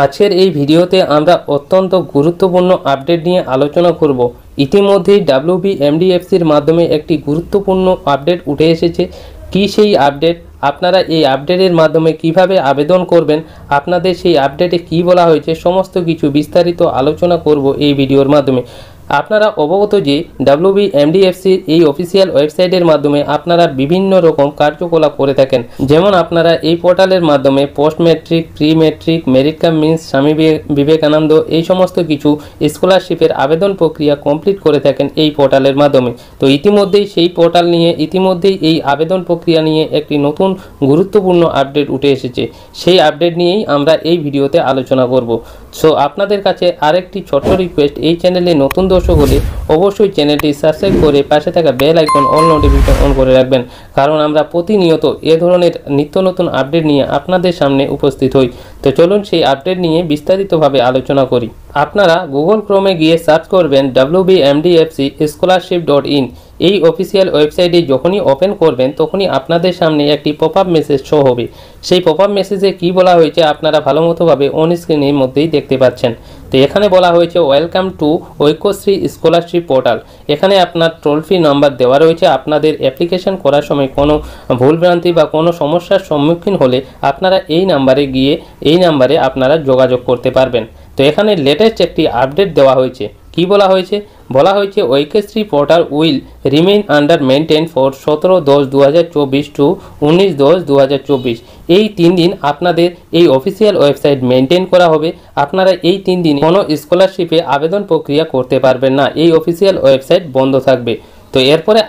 আজকের এই ভিডিওতে আমরা অত্যন্ত গুরুত্বপূর্ণ আপডেট নিয়ে আলোচনা করব। ইতিমধ্যেই WBMDFCর মাধ্যমে একটি গুরুত্বপূর্ণ আপডেট উঠে এসেছে। কি সেই আপডেট, আপনারা এই আপডেটের মাধ্যমে কিভাবে আবেদন করবেন, আপনাদের সেই আপডেটে কি বলা হয়েছে, সমস্ত কিছু বিস্তারিত আলোচনা করব এই ভিডিওর মাধ্যমে। আপনারা অবগত যে WBMDFCর এই অফিসিয়াল ওয়েবসাইটের মাধ্যমে আপনারা বিভিন্ন রকম কার্যকলাপ করে থাকেন। যেমন আপনারা এই পোর্টালের মাধ্যমে post matric, pre matric, merit cum means, Swami Vivekananda এই সমস্ত কিছু স্কলারশিপের আবেদন প্রক্রিয়া কমপ্লিট করে থাকেন এই পোর্টালের মাধ্যমে। তো ইতিমধ্যেই সেই পোর্টাল নিয়ে এই আবেদন প্রক্রিয়া নিয়ে একটি নতুন গুরুত্বপূর্ণ আপডেট উঠে এসেছে। সেই আপডেট নিয়েই আমরা এই ভিডিওতে আলোচনা করব। সো আপনাদের কাছে আরেকটি ছোট্ট রিকোয়েস্ট, এই চ্যানেলে নতুন দর্শক হলে অবশ্যই চ্যানেলটি সাবস্ক্রাইব করে পাশে থাকা bell icon all notification on করে রাখবেন, কারণ আমরা প্রতিনিয়ত এ ধরনের নিত্য নতুন আপডেট নিয়ে আপনাদের সামনে উপস্থিত হই। তো চলুন সেই আপডেট নিয়ে বিস্তারিতভাবে আলোচনা করি। আপনারা গুগল ক্রোমে গিয়ে সার্চ করবেন WBMDFCscholarship.in। এই অফিসিয়াল ওয়েবসাইটে যখনই ওপেন করবেন তখনই আপনাদের সামনে একটি পপআপ মেসেজ শো হবে। সেই পপআপ মেসেজে কি বলা হয়েছে আপনারা ভালোমতোভাবে অন স্ক্রিনের মধ্যেই দেখতে পাচ্ছেন। তো এখানে বলা হয়েছে welcome to Aikyashree scholarship portal. এখানে আপনার টোল ফ্রি নাম্বার দেওয়া রয়েছে। আপনাদের অ্যাপ্লিকেশন করার সময় কোনো ভুলভ্রান্তি বা কোনো সমস্যার সম্মুখীন হলে আপনারা এই নাম্বারে আপনারা যোগাযোগ করতে পারবেন। তো এখানে লেটেস্ট একটি আপডেট দেওয়া হয়েছে। কি বলা হয়েছে? বলা হয়েছে Aikyashree portal will remain under maintain for 17/10/2024 to 19/10/2024। এই 3 দিন আপনাদের এই অফিসিয়াল ওয়েবসাইট মেনটেন করা হবে। আপনারা এই 3 দিন কোনো স্কলারশিপে আবেদন প্রক্রিয়া করতে পারবেন না, এই অফিসিয়াল ওয়েবসাইট বন্ধ থাকবে। তো এরপরে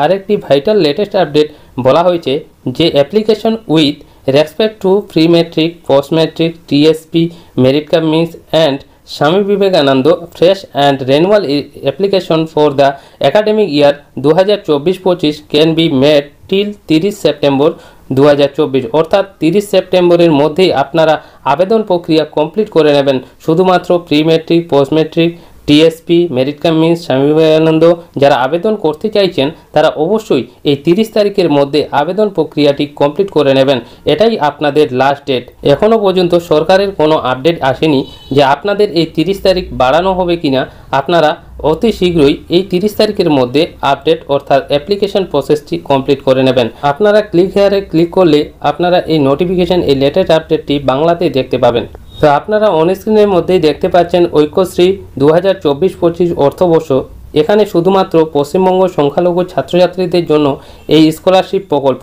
আরেকটি ভাইটাল লেটেস্ট আপডেট বলা হয়েছে যে application with respect to pre matric, post matric, TSP, merit cum means and Swami Vivekananda fresh and renewal application for the academic year 2024-25 can be made till 30 September 2024। অর্থাৎ 30 সেপ্টেম্বরের মধ্যেই আপনারা আবেদন প্রক্রিয়া কমপ্লিট করে নেবেন। শুধুমাত্র pre matric, post matric, TSP, merit cum means, Swami Vivekananda যারা আবেদন করতে চাইছেন তারা অবশ্যই এই 30 তারিখের মধ্যে আবেদন প্রক্রিয়াটি কমপ্লিট করে নেবেন। এটাই আপনাদের লাস্ট ডেট। এখনও পর্যন্ত সরকারের কোনো আপডেট আসেনি যে আপনাদের এই 30 তারিখ বাড়ানো হবে কিনা। আপনারা অতি শীঘ্রই এই 30 তারিখের মধ্যে আপডেট অর্থাৎ অ্যাপ্লিকেশন প্রসেসটি কমপ্লিট করে নেবেন। আপনারা ক্লিক হেয়ারে ক্লিক করলে আপনারা এই নোটিফিকেশন, এই লেটেস্ট আপডেটটি বাংলাতে দেখতে পাবেন। তো আপনারা অন স্ক্রিনের মধ্যেই দেখতে পাচ্ছেন ঐক্যশ্রী 2024-25 অর্থবর্ষ। এখানে শুধুমাত্র পশ্চিমবঙ্গ সংখ্যালঘু ছাত্রছাত্রীদের জন্য এই স্কলারশিপ প্রকল্প।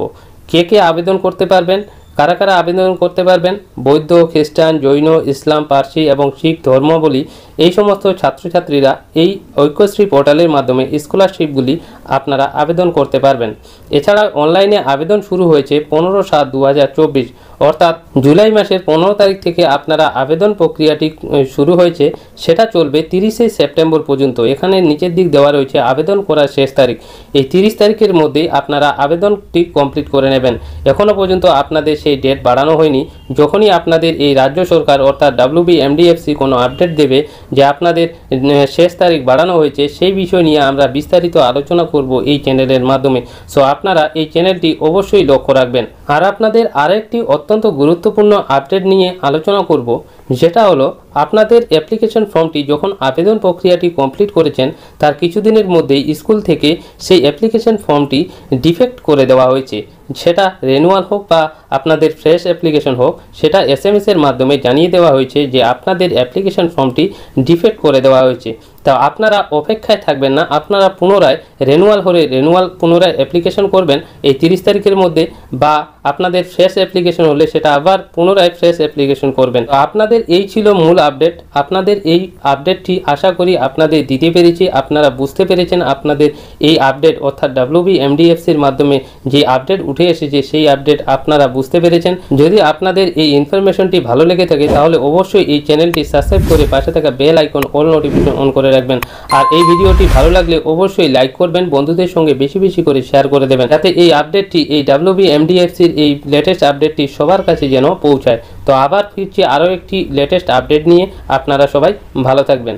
কে আবেদন করতে পারবেন, কারা আবেদন করতে পারবেন? বৌদ্ধ, খ্রিস্টান, জৈন, ইসলাম, পার্সি এবং শিখ ধর্মাবলী এই সমস্ত ছাত্রছাত্রীরা এই ঐক্যশ্রী পোর্টালের মাধ্যমে স্কলারশিপগুলি আপনারা আবেদন করতে পারবেন। এছাড়া অনলাইনে আবেদন শুরু হয়েছে 15/7/2024, অর্থাৎ জুলাই মাসের 15 তারিখ থেকে আপনারা আবেদন প্রক্রিয়াটি শুরু হয়েছে, সেটা চলবে 30 সেপ্টেম্বর পর্যন্ত। এখানে নিচের দিক দেওয়া রয়েছে আবেদন করার শেষ তারিখ। এই 30 তারিখের মধ্যেই আপনারা আবেদনটি কমপ্লিট করে নেবেন। এখনও পর্যন্ত আপনাদের সেই ডেট বাড়ানো হয়নি। যখনই আপনাদের এই রাজ্য সরকার অর্থাৎ WBMDFC কোনো আপডেট দেবে যে আপনাদের শেষ তারিখ বাড়ানো হয়েছে, সেই বিষয় নিয়ে আমরা বিস্তারিত আলোচনা করব এই চ্যানেলের মাধ্যমে। সো আপনারা এই চ্যানেলটি অবশ্যই লক্ষ্য রাখবেন। আর আপনাদের আরেকটি অত্যন্ত গুরুত্বপূর্ণ আপডেট নিয়ে আলোচনা করব, যেটা হলো আপনাদের অ্যাপ্লিকেশন ফর্মটি যখন আবেদন প্রক্রিয়াটি কমপ্লিট করেছেন তার কিছুদিনের মধ্যেই স্কুল থেকে সেই অ্যাপ্লিকেশন ফর্মটি ডিফেক্ট করে দেওয়া হয়েছে। সেটা রেনুয়াল হোক বা আপনাদের ফ্রেশ অ্যাপ্লিকেশন হোক, সেটা SMS এর মাধ্যমে জানিয়ে দেওয়া হয়েছে যে আপনাদের অ্যাপ্লিকেশন ফর্মটি ডিফেক্ট করে দেওয়া হয়েছে। তা আপনারা অপেক্ষায় থাকবেন না, আপনারা পুনরায় পুনরায় অ্যাপ্লিকেশন করবেন এই 30 তারিখের মধ্যে, বা আপনাদের ফ্রেশ অ্যাপ্লিকেশন হলে সেটা আবার পুনরায় ফ্রেশ অ্যাপ্লিকেশন করবেন। আপনাদের এই ছিল মূল আপডেট। আপনাদের এই আপডেটটি আশা করি আপনাদের দিতে পেরেছি, আপনারা বুঝতে পেরেছেন। আপনাদের এই আপডেট অর্থাৎ WBMDFCর মাধ্যমে যে আপডেট উঠে এসেছে সেই আপডেট আপনারা বুঝতে পেরেছেন। যদি আপনাদের এই ইনফরমেশনটি ভালো লেগে থাকে তাহলে অবশ্যই এই চ্যানেলটি সাবস্ক্রাইব করে পাশে থাকা bell icon all notification on করে রাখবেন। আর এই ভিডিওটি ভালো লাগলে অবশ্যই লাইক করবেন, বন্ধুদের সঙ্গে বেশি করে শেয়ার করে দেবেন, যাতে এই আপডেটটি, এই WBMDFCর এই লেটেস্ট আপডেটটি সবার কাছে যেন পৌঁছায়। তো আবার ফিরছি আরও একটি লেটেস্ট আপডেট নিয়ে। আপনারা সবাই ভালো থাকবেন।